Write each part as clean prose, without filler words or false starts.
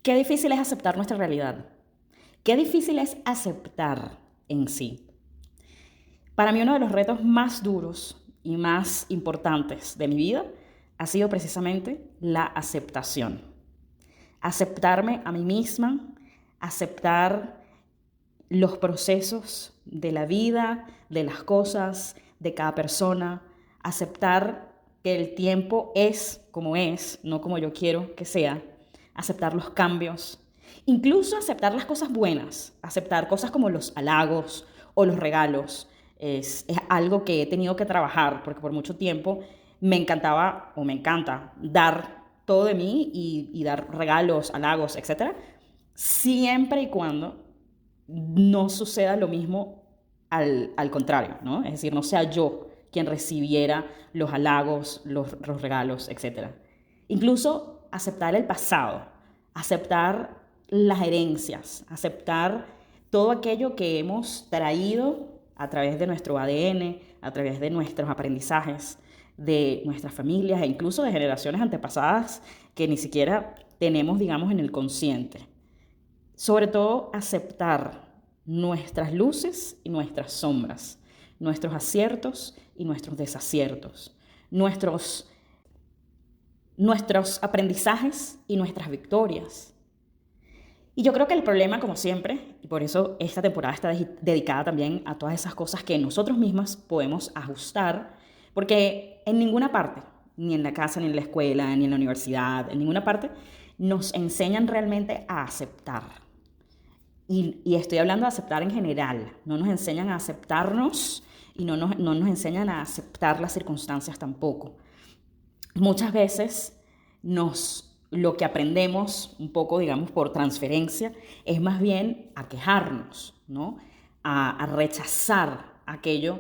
Qué difícil es aceptar nuestra realidad. Qué difícil es aceptar en sí. Para mí uno de los retos más duros y más importantes de mi vida ha sido precisamente la aceptación. Aceptarme a mí misma, aceptar los procesos de la vida, de las cosas, de cada persona, aceptar que el tiempo es como es, no como yo quiero que sea, aceptar los cambios, incluso aceptar las cosas buenas, aceptar cosas como los halagos o los regalos. Es algo que he tenido que trabajar porque por mucho tiempo me encantaba o me encanta dar todo de mí y dar regalos, halagos, etcétera, siempre y cuando no suceda lo mismo al contrario, ¿no? Es decir, no sea yo quien recibiera los halagos, los regalos, etc. Incluso aceptar el pasado, aceptar las herencias, aceptar todo aquello que hemos traído a través de nuestro ADN, a través de nuestros aprendizajes, de nuestras familias e incluso de generaciones antepasadas que ni siquiera tenemos, digamos, en el consciente. Sobre todo, aceptar nuestras luces y nuestras sombras, nuestros aciertos y nuestros desaciertos, nuestros aprendizajes y nuestras victorias. Y yo creo que el problema, como siempre, y por eso esta temporada está dedicada también a todas esas cosas que nosotros mismas podemos ajustar, porque en ninguna parte, ni en la casa, ni en la escuela, ni en la universidad, en ninguna parte, nos enseñan realmente a aceptar. Y estoy hablando de aceptar en general. No nos enseñan a aceptarnos y no nos enseñan a aceptar las circunstancias tampoco. Muchas veces lo que aprendemos un poco, digamos, por transferencia, es más bien a quejarnos, ¿no? A rechazar aquello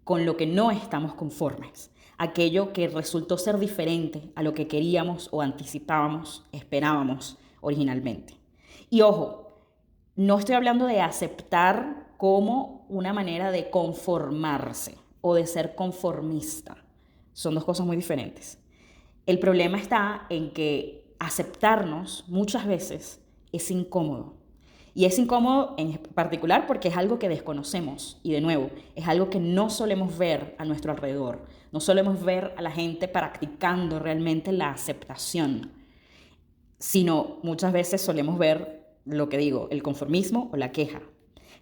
con lo que no estamos conformes, aquello que resultó ser diferente a lo que queríamos o anticipábamos, esperábamos originalmente. Y ojo, no estoy hablando de aceptar como una manera de conformarse o de ser conformista. Son dos cosas muy diferentes. El problema está en que aceptarnos muchas veces es incómodo. Y es incómodo en particular porque es algo que desconocemos. Y de nuevo, es algo que no solemos ver a nuestro alrededor. No solemos ver a la gente practicando realmente la aceptación, sino muchas veces solemos ver lo que digo, el conformismo o la queja.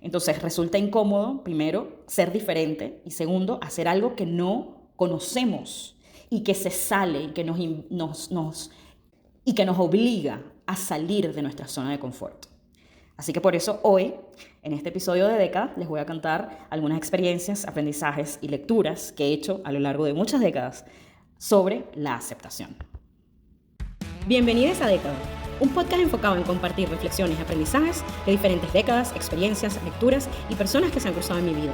Entonces resulta incómodo, primero, ser diferente y segundo, hacer algo que no conocemos y que se sale y que y que nos obliga a salir de nuestra zona de confort. Así que por eso hoy, en este episodio de Década, les voy a contar algunas experiencias, aprendizajes y lecturas que he hecho a lo largo de muchas décadas sobre la aceptación. Bienvenidos a Década, un podcast enfocado en compartir reflexiones y aprendizajes de diferentes décadas, experiencias, lecturas y personas que se han cruzado en mi vida.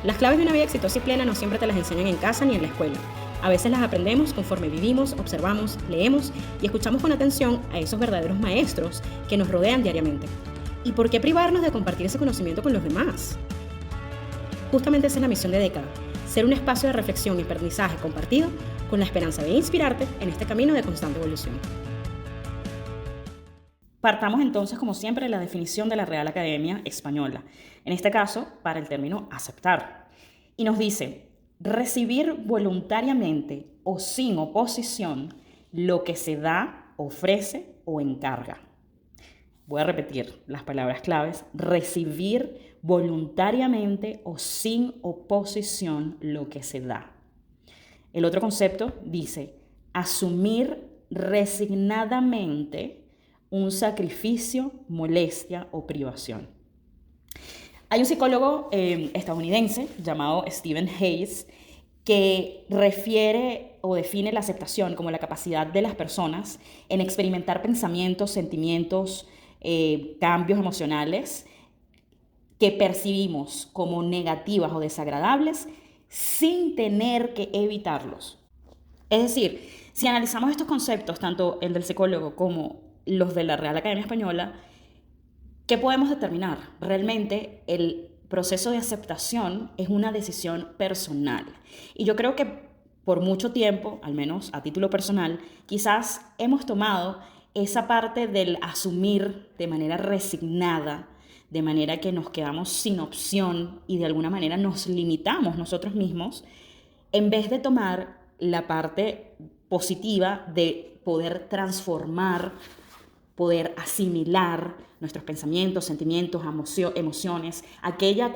Las claves de una vida exitosa y plena no siempre te las enseñan en casa ni en la escuela. A veces las aprendemos conforme vivimos, observamos, leemos y escuchamos con atención a esos verdaderos maestros que nos rodean diariamente. ¿Y por qué privarnos de compartir ese conocimiento con los demás? Justamente esa es la misión de Década, ser un espacio de reflexión y aprendizaje compartido con la esperanza de inspirarte en este camino de constante evolución. Partamos entonces, como siempre, de la definición de la Real Academia Española, en este caso, para el término aceptar. Y nos dice, recibir voluntariamente o sin oposición lo que se da, ofrece o encarga. Voy a repetir las palabras claves, recibir voluntariamente o sin oposición lo que se da. El otro concepto dice, asumir resignadamente un sacrificio, molestia o privación. Hay un psicólogo estadounidense llamado Stephen Hayes que refiere o define la aceptación como la capacidad de las personas en experimentar pensamientos, sentimientos, cambios emocionales que percibimos como negativas o desagradables sin tener que evitarlos. Es decir, si analizamos estos conceptos, tanto el del psicólogo como los de la Real Academia Española, ¿qué podemos determinar? Realmente el proceso de aceptación es una decisión personal. Y yo creo que por mucho tiempo, al menos a título personal, quizás hemos tomado esa parte del asumir de manera resignada, de manera que nos quedamos sin opción y de alguna manera nos limitamos nosotros mismos, en vez de tomar la parte positiva de poder transformar, poder asimilar nuestros pensamientos, sentimientos, emociones, aquella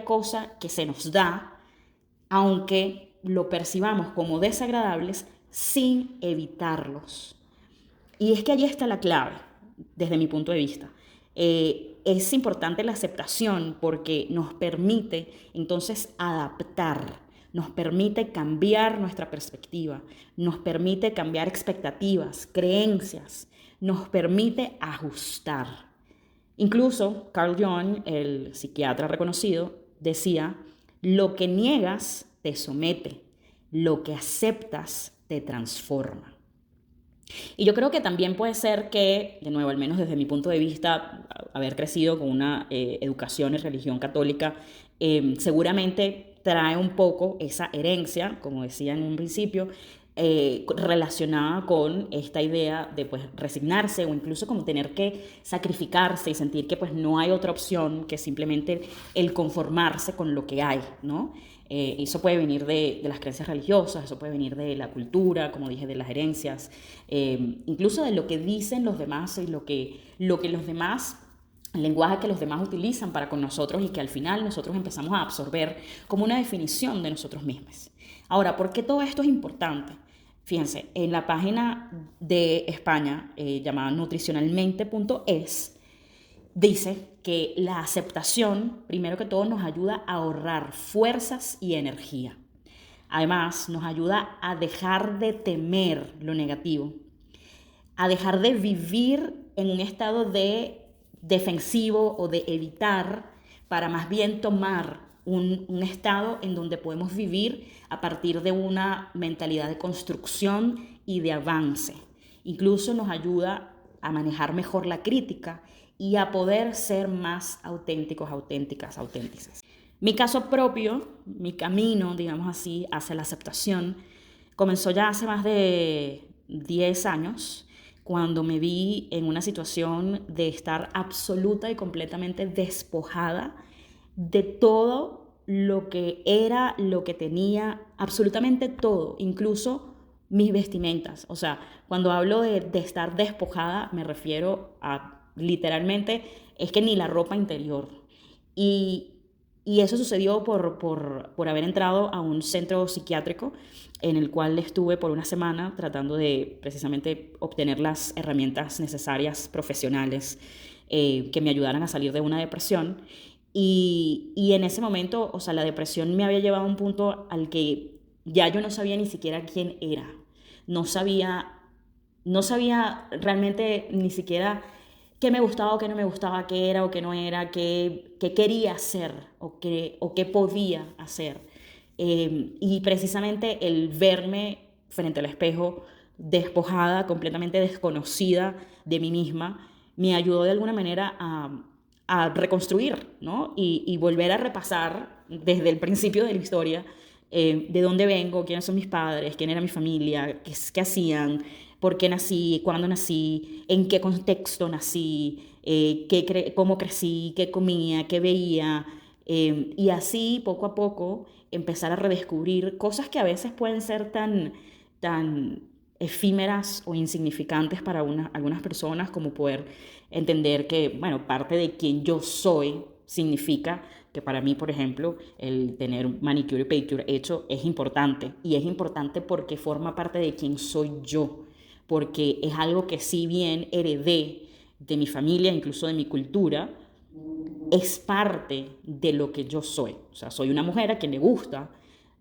cosa que se nos da, aunque lo percibamos como desagradables, sin evitarlos. Y es que allí está la clave, desde mi punto de vista. Es importante la aceptación porque nos permite entonces adaptar, nos permite cambiar nuestra perspectiva, nos permite cambiar expectativas, creencias, nos permite ajustar. Incluso Carl Jung, el psiquiatra reconocido, decía: lo que niegas te somete, lo que aceptas te transforma. Y yo creo que también puede ser que, de nuevo, al menos desde mi punto de vista, haber crecido con una educación y religión católica, seguramente trae un poco esa herencia, como decía en un principio, relacionada con esta idea de pues resignarse o incluso como tener que sacrificarse y sentir que pues no hay otra opción que simplemente el conformarse con lo que hay, ¿no? Eso puede venir de las creencias religiosas, eso puede venir de la cultura, como dije, de las herencias, incluso de lo que dicen los demás y lo que los demás, el lenguaje que los demás utilizan para con nosotros y que al final nosotros empezamos a absorber como una definición de nosotros mismos. Ahora, ¿por qué todo esto es importante? Fíjense, en la página de España llamada nutricionalmente.es dice que la aceptación, primero que todo, nos ayuda a ahorrar fuerzas y energía. Además, nos ayuda a dejar de temer lo negativo, a dejar de vivir en un estado de defensivo o de evitar, para más bien tomar un estado en donde podemos vivir a partir de una mentalidad de construcción y de avance. Incluso nos ayuda a manejar mejor la crítica y a poder ser más auténticos, auténticas. Mi caso propio, mi camino, digamos así, hacia la aceptación, comenzó ya hace más de 10 años, cuando me vi en una situación de estar absoluta y completamente despojada de todo lo que era, lo que tenía, absolutamente todo, incluso mis vestimentas. O sea, cuando hablo de estar despojada, me refiero a literalmente, es que ni la ropa interior. Y eso sucedió por haber entrado a un centro psiquiátrico en el cual estuve por una semana tratando de precisamente obtener las herramientas necesarias profesionales que me ayudaran a salir de una depresión. Y en ese momento, o sea, la depresión me había llevado a un punto al que ya yo no sabía ni siquiera quién era. No sabía realmente ni siquiera qué me gustaba o qué no me gustaba, qué era o qué no era, qué quería hacer o qué podía hacer. Y precisamente el verme frente al espejo, despojada, completamente desconocida de mí misma, me ayudó de alguna manera a reconstruir, ¿no? Y volver a repasar desde el principio de la historia de dónde vengo, quiénes son mis padres, quién era mi familia, qué hacían, por qué nací, cuándo nací, en qué contexto nací, cómo crecí, qué comía, qué veía, y así poco a poco empezar a redescubrir cosas que a veces pueden ser tan efímeras o insignificantes para algunas personas, como poder entender que, bueno, parte de quien yo soy significa que para mí, por ejemplo, el tener manicure y pedicure hecho es importante. Y es importante porque forma parte de quien soy yo. Porque es algo que si bien heredé de mi familia, incluso de mi cultura, es parte de lo que yo soy. O sea, soy una mujer a quien le gusta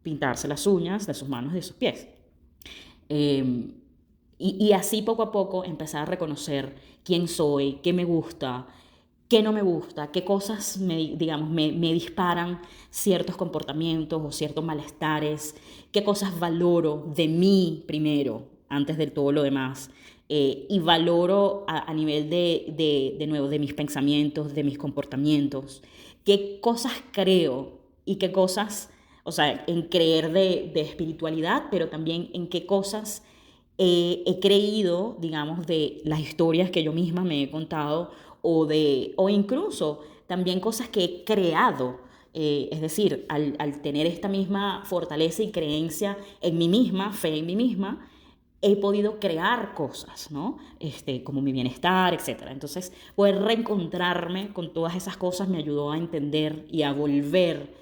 pintarse las uñas de sus manos y de sus pies. Y así poco a poco empezar a reconocer quién soy, qué me gusta, qué no me gusta, qué cosas me disparan ciertos comportamientos o ciertos malestares, qué cosas valoro de mí primero, antes de todo lo demás. Y valoro a nivel de nuevo, de mis pensamientos, de mis comportamientos, qué cosas creo y qué cosas, o sea, en creer de espiritualidad, pero también en qué cosas he creído, digamos, de las historias que yo misma me he contado o incluso también cosas que he creado. Es decir, al tener esta misma fortaleza y creencia en mí misma, fe en mí misma, he podido crear cosas, ¿no? Como mi bienestar, etcétera. Entonces, poder reencontrarme con todas esas cosas me ayudó a entender y a volver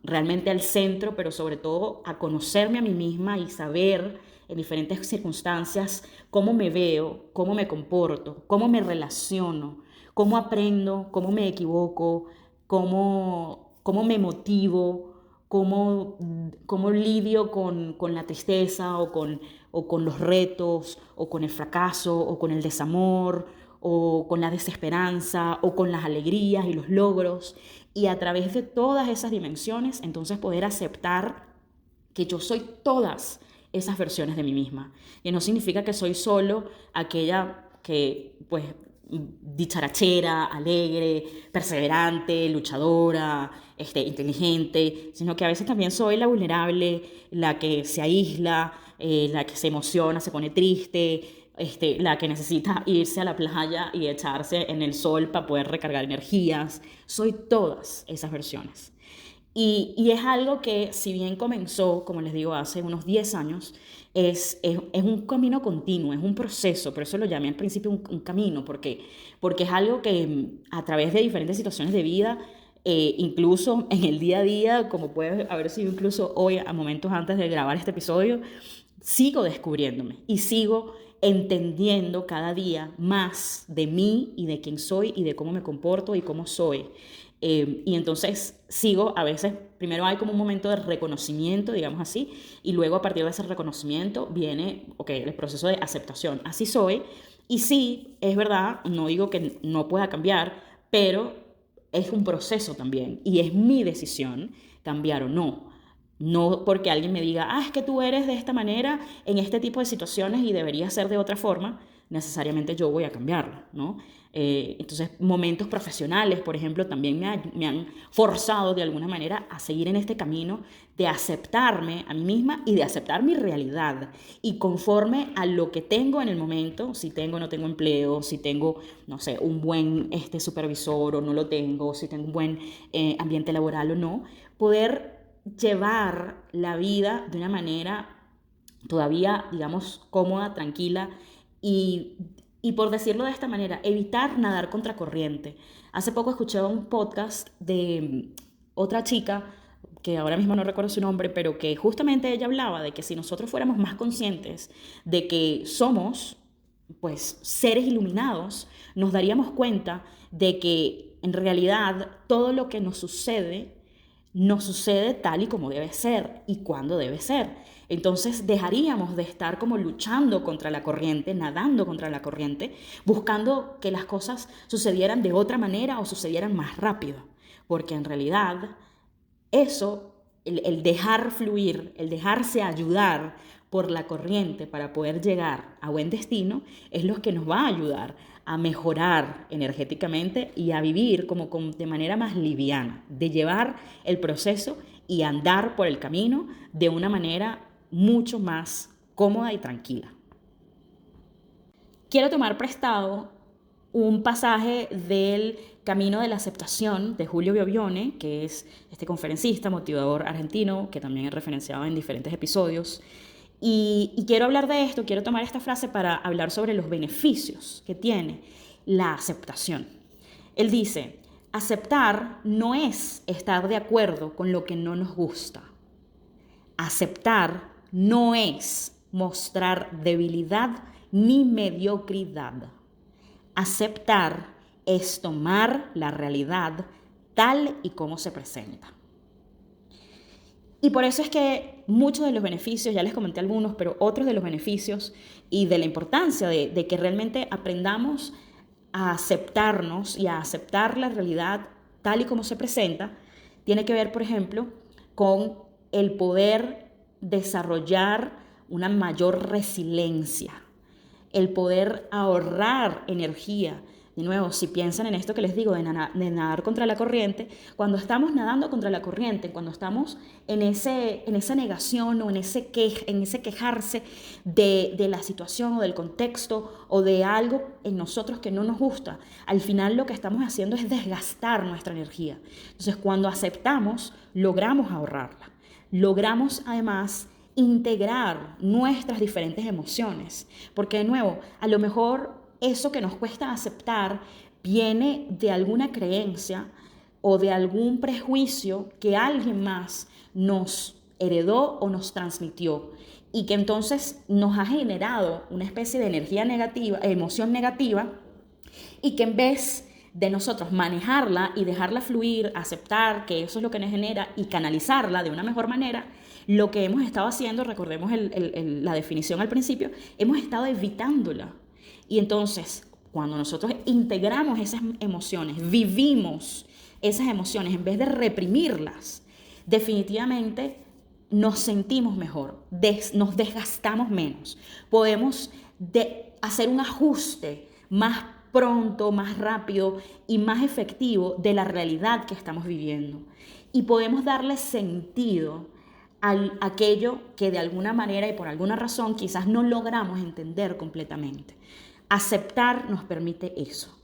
realmente al centro, pero sobre todo a conocerme a mí misma y saber en diferentes circunstancias cómo me veo, cómo me comporto, cómo me relaciono, cómo aprendo, cómo me equivoco, cómo me motivo, cómo lidio con la tristeza o con los retos o con el fracaso o con el desamor o con la desesperanza o con las alegrías y los logros. Y a través de todas esas dimensiones, entonces poder aceptar que yo soy todas esas versiones de mí misma. Y no significa que soy solo aquella que, pues, dicharachera, alegre, perseverante, luchadora, inteligente, sino que a veces también soy la vulnerable, la que se aísla, la que se emociona, se pone triste, la que necesita irse a la playa y echarse en el sol para poder recargar energías. Soy todas esas versiones. Y es algo que, si bien comenzó, como les digo, hace unos 10 años, es un camino continuo, es un proceso, por eso lo llamé al principio un camino, porque es algo que a través de diferentes situaciones de vida, incluso en el día a día, como puede haber sido incluso hoy, a momentos antes de grabar este episodio, sigo descubriéndome y sigo entendiendo cada día más de mí y de quién soy y de cómo me comporto y cómo soy. Y entonces sigo, a veces, primero hay como un momento de reconocimiento, digamos así, y luego a partir de ese reconocimiento viene, el proceso de aceptación. Así soy, y sí, es verdad, no digo que no pueda cambiar, pero es un proceso también, y es mi decisión cambiar o no. No porque alguien me diga, es que tú eres de esta manera en este tipo de situaciones y deberías ser de otra forma, necesariamente yo voy a cambiarlo, ¿no? Entonces, momentos profesionales, por ejemplo, también me han forzado de alguna manera a seguir en este camino de aceptarme a mí misma y de aceptar mi realidad. Y conforme a lo que tengo en el momento, si tengo o no tengo empleo, si tengo, no sé, un buen supervisor o no lo tengo, si tengo un buen ambiente laboral o no, poder llevar la vida de una manera todavía, digamos, cómoda, tranquila y por decirlo de esta manera, evitar nadar contra corriente. Hace poco escuché un podcast de otra chica, que ahora mismo no recuerdo su nombre, pero que justamente ella hablaba de que si nosotros fuéramos más conscientes de que somos, pues, seres iluminados, nos daríamos cuenta de que en realidad todo lo que nos sucede tal y como debe ser y cuando debe ser. Entonces dejaríamos de estar como luchando contra la corriente, nadando contra la corriente, buscando que las cosas sucedieran de otra manera o sucedieran más rápido. Porque en realidad eso, el dejar fluir, el dejarse ayudar por la corriente para poder llegar a buen destino, es lo que nos va a ayudar a mejorar energéticamente y a vivir de manera más liviana, de llevar el proceso y andar por el camino de una manera mucho más cómoda y tranquila. Quiero tomar prestado un pasaje del Camino de la Aceptación de Julio Biovione, que es este conferencista, motivador argentino, que también he referenciado en diferentes episodios. Y quiero hablar de esto, quiero tomar esta frase para hablar sobre los beneficios que tiene la aceptación. Él dice, aceptar no es estar de acuerdo con lo que no nos gusta. Aceptar no es mostrar debilidad ni mediocridad. Aceptar es tomar la realidad tal y como se presenta. Y por eso es que muchos de los beneficios, ya les comenté algunos, pero otros de los beneficios y de la importancia de que realmente aprendamos a aceptarnos y a aceptar la realidad tal y como se presenta, tiene que ver, por ejemplo, con el poder desarrollar una mayor resiliencia, el poder ahorrar energía De nuevo, si piensan en esto que les digo de nadar contra la corriente, cuando estamos nadando contra la corriente, cuando estamos en esa negación o en ese quejarse de la situación o del contexto o de algo en nosotros que no nos gusta, al final lo que estamos haciendo es desgastar nuestra energía. Entonces, cuando aceptamos, logramos ahorrarla. Logramos además integrar nuestras diferentes emociones, porque de nuevo, a lo mejor eso que nos cuesta aceptar viene de alguna creencia o de algún prejuicio que alguien más nos heredó o nos transmitió y que entonces nos ha generado una especie de energía negativa, emoción negativa, y que en vez de nosotros manejarla y dejarla fluir, aceptar que eso es lo que nos genera y canalizarla de una mejor manera, lo que hemos estado haciendo, recordemos la definición al principio, hemos estado evitándola. Y entonces, cuando nosotros integramos esas emociones, vivimos esas emociones en vez de reprimirlas, definitivamente nos sentimos mejor, nos desgastamos menos. Podemos hacer un ajuste más pronto, más rápido y más efectivo de la realidad que estamos viviendo. Y podemos darle sentido a aquello que de alguna manera y por alguna razón quizás no logramos entender completamente. Aceptar nos permite eso.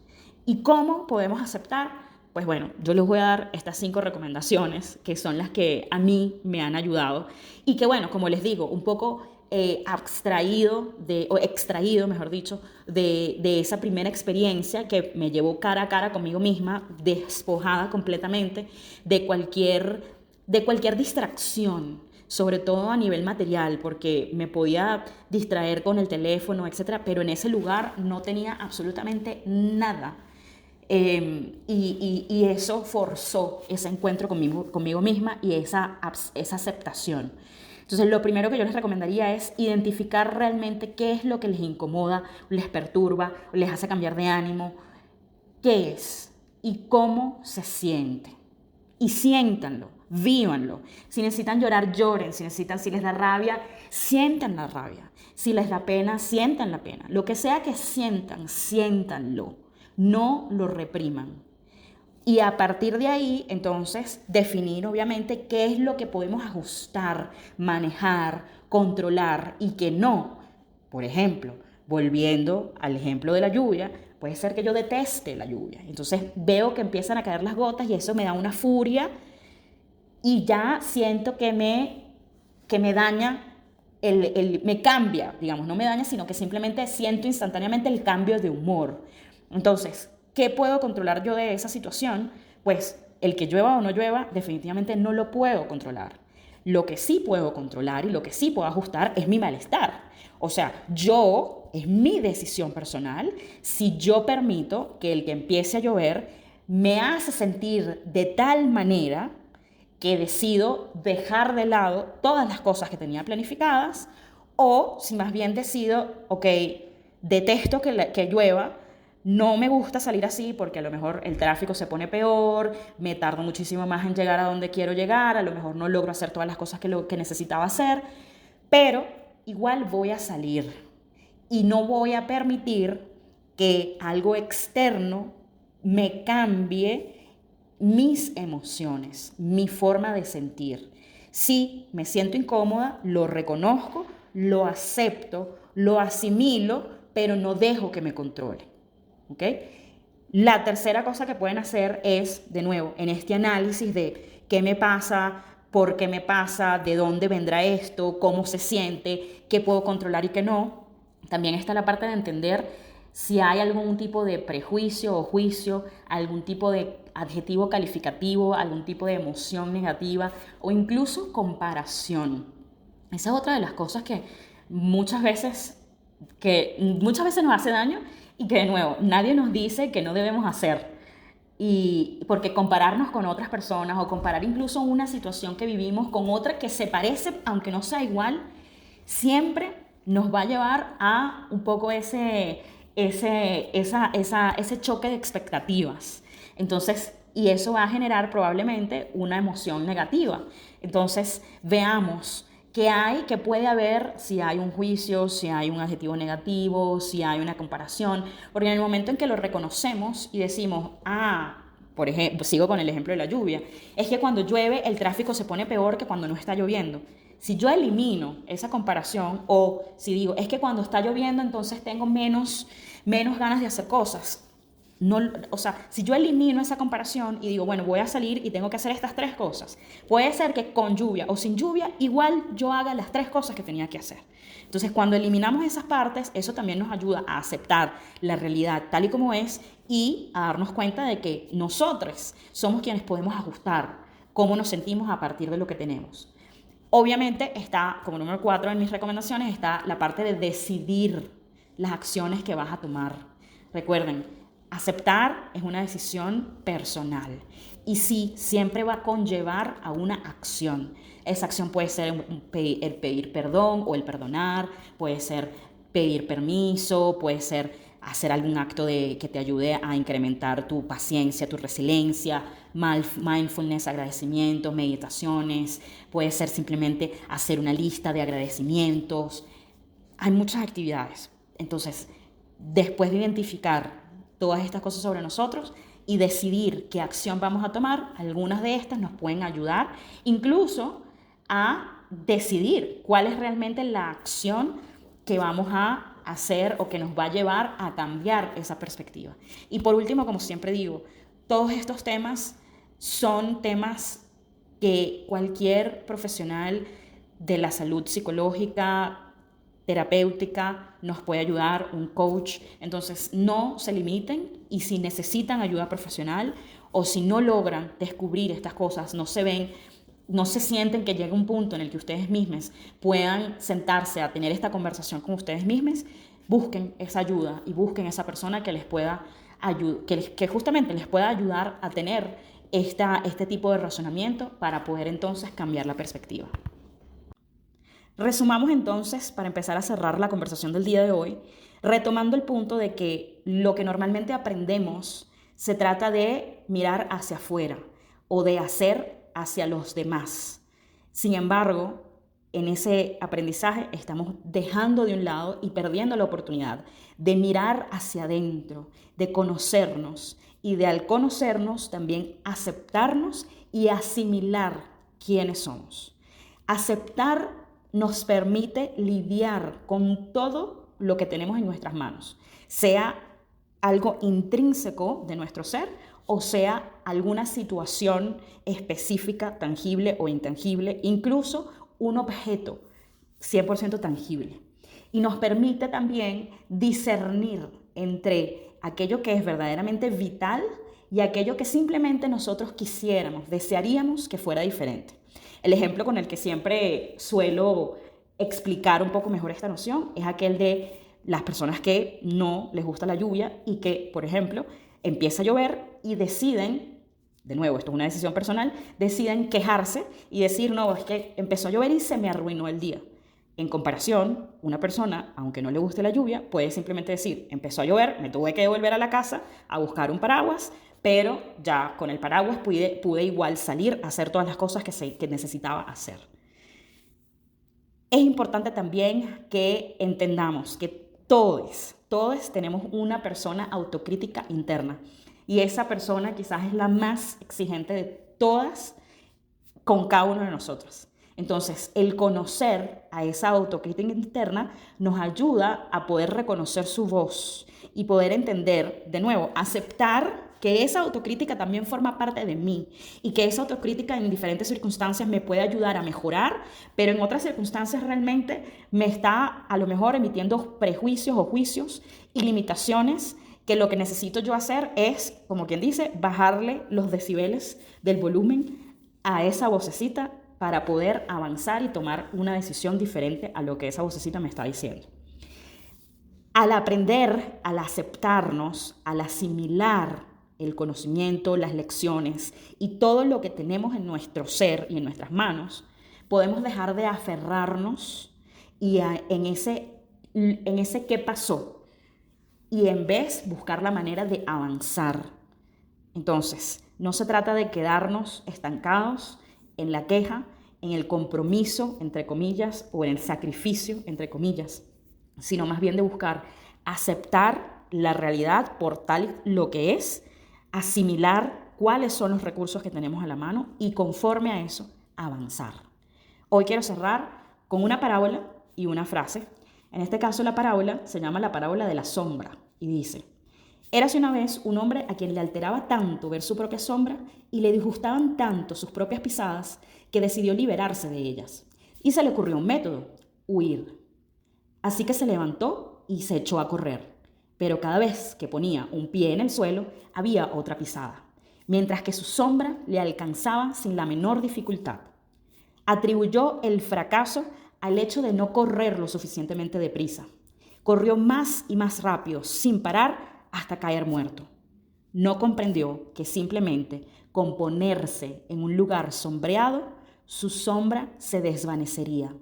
¿Y cómo podemos aceptar? Pues bueno, yo les voy a dar estas 5 recomendaciones que son las que a mí me han ayudado y que bueno, como les digo, un poco extraído, mejor dicho, de esa primera experiencia que me llevó cara a cara conmigo misma, despojada completamente de cualquier distracción, sobre todo a nivel material, porque me podía distraer con el teléfono, etcétera, pero en ese lugar no tenía absolutamente nada. Y eso forzó ese encuentro conmigo misma y esa aceptación. Entonces, lo primero que yo les recomendaría es identificar realmente qué es lo que les incomoda, les perturba, les hace cambiar de ánimo, qué es y cómo se siente. Y siéntanlo, vívanlo. Si necesitan llorar, lloren. Si les da rabia, sientan la rabia. Si les da pena, sientan la pena. Lo que sea que sientan, siéntanlo. No lo repriman. Y a partir de ahí, entonces, definir obviamente qué es lo que podemos ajustar, manejar, controlar y que no. Por ejemplo, volviendo al ejemplo de la lluvia, puede ser que yo deteste la lluvia. Entonces veo que empiezan a caer las gotas y eso me da una furia y ya siento que me daña, me cambia, digamos, no me daña, sino que simplemente siento instantáneamente el cambio de humor. Entonces, ¿qué puedo controlar yo de esa situación? Pues el que llueva o no llueva, definitivamente no lo puedo controlar. Lo que sí puedo controlar y lo que sí puedo ajustar es mi malestar. O sea, es mi decisión personal, si yo permito que el que empiece a llover me hace sentir de tal manera que decido dejar de lado todas las cosas que tenía planificadas, o si más bien decido, ok, detesto que llueva, no me gusta salir así porque a lo mejor el tráfico se pone peor, me tardo muchísimo más en llegar a donde quiero llegar, a lo mejor no logro hacer todas las cosas que necesitaba hacer, pero igual voy a salir y no voy a permitir que algo externo me cambie mis emociones, mi forma de sentir. Si me siento incómoda, lo reconozco, lo acepto, lo asimilo, pero no dejo que me controle. ¿Okay? La tercera cosa que pueden hacer es, de nuevo, en este análisis de qué me pasa, por qué me pasa, de dónde vendrá esto, cómo se siente, qué puedo controlar y qué no, también está la parte de entender si hay algún tipo de prejuicio o juicio, algún tipo de adjetivo calificativo, algún tipo de emoción negativa o incluso comparación. Esa es otra de las cosas que muchas veces nos hace daño y que de nuevo nadie nos dice que no debemos hacer. Y porque compararnos con otras personas o comparar incluso una situación que vivimos con otra que se parece, aunque no sea igual, siempre nos va a llevar a un poco ese choque de expectativas. Entonces, y eso va a generar probablemente una emoción negativa. Entonces, veamos que puede haber si hay un juicio, si hay un adjetivo negativo, si hay una comparación, porque en el momento en que lo reconocemos y decimos, por ejemplo, sigo con el ejemplo de la lluvia, es que cuando llueve el tráfico se pone peor que cuando no está lloviendo. Si yo elimino esa comparación, o si digo, es que cuando está lloviendo entonces tengo menos ganas de hacer cosas. No, o sea, si yo elimino esa comparación y digo, bueno, voy a salir y tengo que hacer estas 3 cosas, puede ser que con lluvia o sin lluvia, igual yo haga las 3 cosas que tenía que hacer. Entonces, cuando eliminamos esas partes, eso también nos ayuda a aceptar la realidad tal y como es y a darnos cuenta de que nosotros somos quienes podemos ajustar cómo nos sentimos a partir de lo que tenemos. Obviamente está, como número 4 en mis recomendaciones, está la parte de decidir las acciones que vas a tomar. Recuerden, aceptar es una decisión personal y sí, siempre va a conllevar a una acción. Esa acción puede ser el pedir perdón o el perdonar, puede ser pedir permiso, puede ser hacer algún acto que te ayude a incrementar tu paciencia, tu resiliencia, mindfulness, agradecimientos, meditaciones, puede ser simplemente hacer una lista de agradecimientos. Hay muchas actividades. Entonces, después de identificar todas estas cosas sobre nosotros y decidir qué acción vamos a tomar, algunas de estas nos pueden ayudar incluso a decidir cuál es realmente la acción que vamos a hacer o que nos va a llevar a cambiar esa perspectiva. Y por último, como siempre digo, todos estos temas son temas que cualquier profesional de la salud psicológica, terapéutica, nos puede ayudar, un coach. Entonces, no se limiten y si necesitan ayuda profesional o si no logran descubrir estas cosas, no se sienten que llegue un punto en el que ustedes mismos puedan sentarse a tener esta conversación con ustedes mismos, busquen esa ayuda y busquen esa persona que les pueda que justamente les pueda ayudar a tener este tipo de razonamiento para poder entonces cambiar la perspectiva. Resumamos entonces, para empezar a cerrar la conversación del día de hoy, retomando el punto de que lo que normalmente aprendemos se trata de mirar hacia afuera o de hacer hacia los demás. Sin embargo, en ese aprendizaje estamos dejando de un lado y perdiendo la oportunidad de mirar hacia adentro, de conocernos y de al conocernos también aceptarnos y asimilar quiénes somos. Aceptar nos permite lidiar con todo lo que tenemos en nuestras manos, sea algo intrínseco de nuestro ser o sea alguna situación específica, tangible o intangible, incluso un objeto 100% tangible. Y nos permite también discernir entre aquello que es verdaderamente vital y aquello que simplemente nosotros quisiéramos, desearíamos que fuera diferente. El ejemplo con el que siempre suelo explicar un poco mejor esta noción es aquel de las personas que no les gusta la lluvia y que, por ejemplo, empieza a llover y deciden, de nuevo, esto es una decisión personal, deciden quejarse y decir, no, es que empezó a llover y se me arruinó el día. En comparación, una persona, aunque no le guste la lluvia, puede simplemente decir, empezó a llover, me tuve que volver a la casa a buscar un paraguas, pero ya con el paraguas pude igual salir a hacer todas las cosas que necesitaba hacer. Es importante también que entendamos que todos tenemos una persona autocrítica interna y esa persona quizás es la más exigente de todas con cada uno de nosotros. Entonces, el conocer a esa autocrítica interna nos ayuda a poder reconocer su voz y poder entender, de nuevo, aceptar que esa autocrítica también forma parte de mí y que esa autocrítica en diferentes circunstancias me puede ayudar a mejorar, pero en otras circunstancias realmente me está a lo mejor emitiendo prejuicios o juicios y limitaciones que lo que necesito yo hacer es, como quien dice, bajarle los decibeles del volumen a esa vocecita para poder avanzar y tomar una decisión diferente a lo que esa vocecita me está diciendo. Al aprender, al aceptarnos, al asimilar el conocimiento, las lecciones y todo lo que tenemos en nuestro ser y en nuestras manos, podemos dejar de aferrarnos en ese qué pasó y en vez buscar la manera de avanzar. Entonces, no se trata de quedarnos estancados en la queja en el compromiso, entre comillas, o en el sacrificio, entre comillas, sino más bien de buscar aceptar la realidad por tal lo que es, asimilar cuáles son los recursos que tenemos a la mano y conforme a eso avanzar. Hoy quiero cerrar con una parábola y una frase. En este caso la parábola se llama la parábola de la sombra y dice: érase una vez un hombre a quien le alteraba tanto ver su propia sombra y le disgustaban tanto sus propias pisadas que decidió liberarse de ellas. Y se le ocurrió un método: huir. Así que se levantó y se echó a correr. Pero cada vez que ponía un pie en el suelo, había otra pisada, mientras que su sombra le alcanzaba sin la menor dificultad. Atribuyó el fracaso al hecho de no correr lo suficientemente deprisa. Corrió más y más rápido, sin parar, hasta caer muerto. No comprendió que simplemente con ponerse en un lugar sombreado, su sombra se desvanecería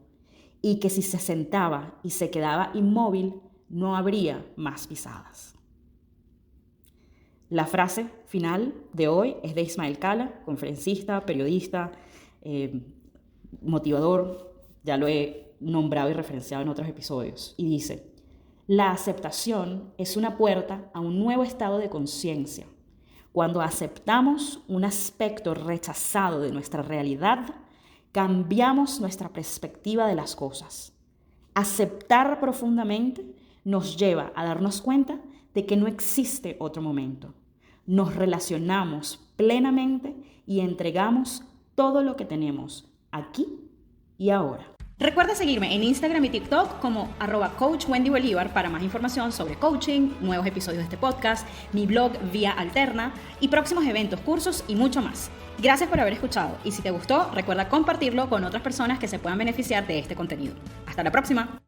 y que si se sentaba y se quedaba inmóvil, no habría más pisadas. La frase final de hoy es de Ismael Cala, conferencista, periodista, motivador, ya lo he nombrado y referenciado en otros episodios, y dice: la aceptación es una puerta a un nuevo estado de conciencia. Cuando aceptamos un aspecto rechazado de nuestra realidad, cambiamos nuestra perspectiva de las cosas. Aceptar profundamente nos lleva a darnos cuenta de que no existe otro momento. Nos relacionamos plenamente y entregamos todo lo que tenemos aquí y ahora. Recuerda seguirme en Instagram y TikTok como @coachwendybolívar para más información sobre coaching, nuevos episodios de este podcast, mi blog Vía Alterna y próximos eventos, cursos y mucho más. Gracias por haber escuchado y si te gustó, recuerda compartirlo con otras personas que se puedan beneficiar de este contenido. Hasta la próxima.